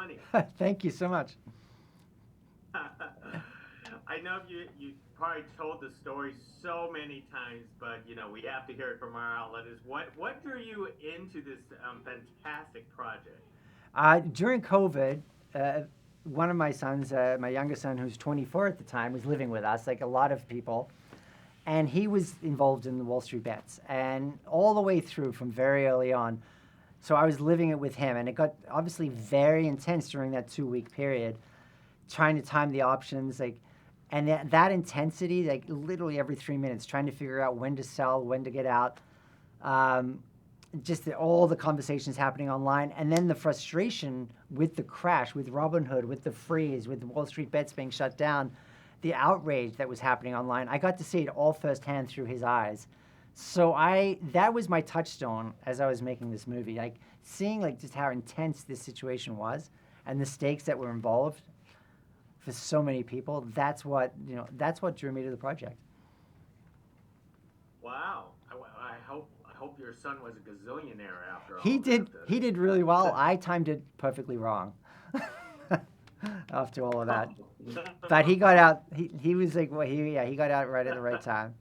money. Thank you so much. I know you probably told the story so many times, but we have to hear it from our outlet. Is what drew you into this fantastic project? During COVID, uh, one of my sons, my youngest son, who's 24 at the time, was living with us, like a lot of people, and he was involved in the Wall Street bets, and all the way through from very early on. So I was living it with him, and it got obviously very intense during that 2 week period, trying to time the options, like, and that intensity, like literally every 3 minutes, trying to figure out when to sell, when to get out. Um, all the conversations happening online, and then the frustration with the crash, with Robinhood, with the freeze, with Wall Street bets being shut down, the outrage that was happening online. I got to see it all firsthand through his eyes. So that was my touchstone as I was making this movie, like seeing like just how intense this situation was and the stakes that were involved for so many people. That's what drew me to the project. Wow. I hope your son was a gazillionaire after He all did that. he did really well. I timed it perfectly wrong after all of that. But he got out. He was like, well, he got out right at the right time.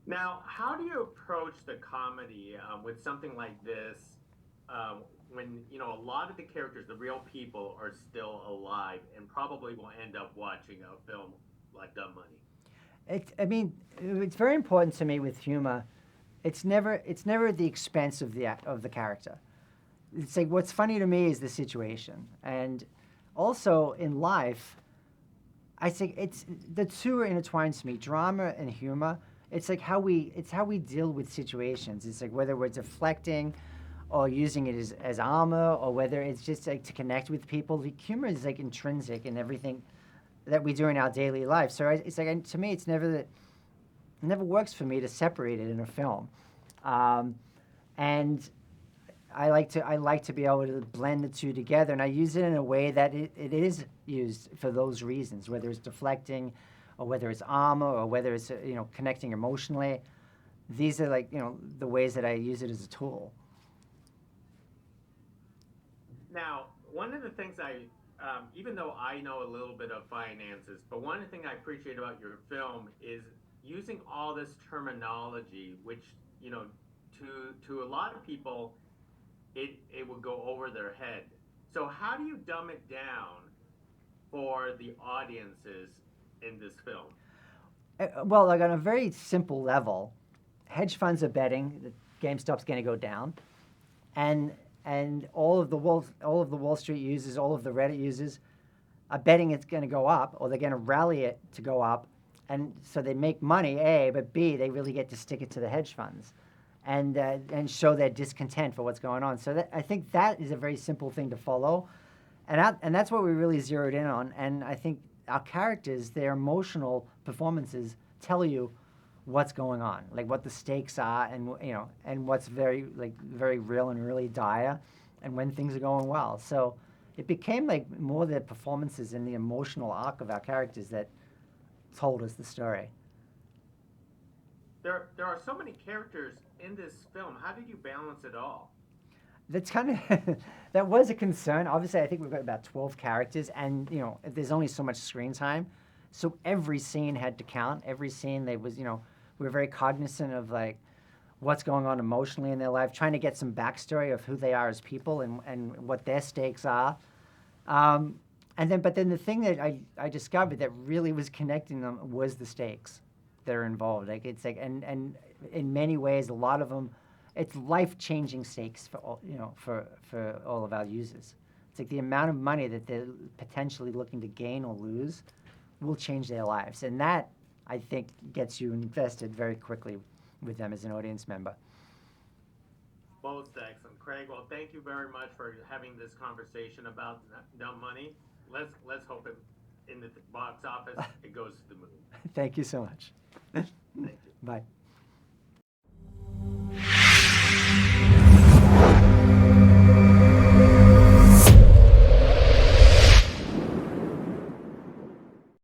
Now, how do you approach the comedy with something like this when a lot of the characters, the real people, are still alive and probably will end up watching a film like Dumb Money? I mean, it's very important to me with humor. It's never at the expense of the character. It's like what's funny to me is the situation, and also in life, I think it's the two are intertwined to me. Drama and humor. It's how we deal with situations. It's like whether we're deflecting, or using it as armor, or whether it's just like to connect with people. The humor is like intrinsic in everything that we do in our daily life. So it's like to me, it never works for me to separate it in a film, um, and I like to be able to blend the two together, and I use it in a way that it is used for those reasons, whether it's deflecting, or whether it's armor, or whether it's connecting emotionally. These are like the ways that I use it as a tool. Now, one of the things even though I know a little bit of finances, but one of the things I appreciate about your film is using all this terminology, which, you know, to a lot of people, it would go over their head. So how do you dumb it down for the audiences in this film? Well, like on a very simple level, hedge funds are betting that GameStop's going to go down, and all of the Wall Street users, all of the Reddit users, are betting it's going to go up, or they're going to rally it to go up, and so they make money. A, but B, they really get to stick it to the hedge funds, and show their discontent for what's going on. So I think that is a very simple thing to follow, and that's what we really zeroed in on. And I think our characters, their emotional performances, tell you what's going on, like what the stakes are, and what's very real and really dire, and when things are going well. So it became like more the performances and the emotional arc of our characters that told us the story. There are so many characters in this film. How did you balance it all? That's kind of that was a concern. Obviously, I think we've got about 12 characters, and there's only so much screen time, so every scene had to count. Every scene, we were very cognizant of like what's going on emotionally in their life, trying to get some backstory of who they are as people, and what their stakes are. But then the thing that I discovered that really was connecting them was the stakes that are involved. Like it's like, and in many ways, a lot of them, it's life-changing stakes for for all of our users. It's like the amount of money that they're potentially looking to gain or lose will change their lives, and that I think gets you invested very quickly with them as an audience member. Most excellent, Craig. Well, thank you very much for having this conversation about Dumb Money. Let's hope in the box office it goes to the moon. Thank you so much. Thank you. Bye.